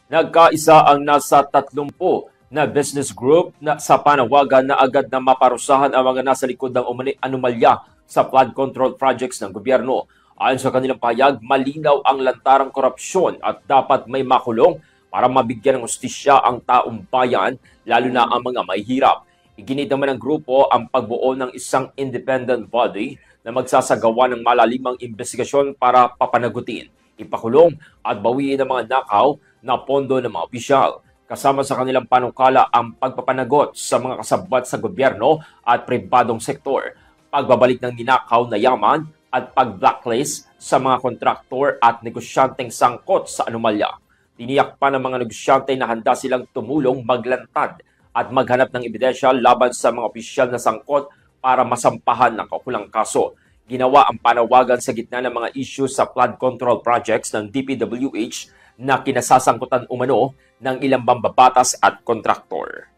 Nagkaisa ang nasa 30 na business group sa panawagan na agad na maparusahan ang mga nasa likod ng anomalya sa flood control projects ng gobyerno. Ayon sa kanilang pahayag, malinaw ang lantarang korupsyon at dapat may makulong para mabigyan ng hustisya ang taong bayan, lalo na ang mga mahihirap. Iginit naman ng grupo ang pagbuo ng isang independent body na magsasagawa ng malalimang investigasyon para papanagutin, ipakulong at bawiin ang mga nakaw na pondo ng mga opisyal. Kasama sa kanilang panukala ang pagpapanagot sa mga kasabwat sa gobyerno at pribadong sektor, pagbabalik ng ninakaw na yaman at pag-blacklist sa mga kontraktor at negosyanteng sangkot sa anomalya. Tiniyak pa ng mga negosyante na handa silang tumulong maglantad at maghanap ng ebidensya laban sa mga opisyal na sangkot para masampahan ng kaukulang kaso. Ginawa ang panawagan sa gitna ng mga issues sa flood control projects ng DPWH na kinasasangkutan umano ng ilang mambabatas at kontraktor.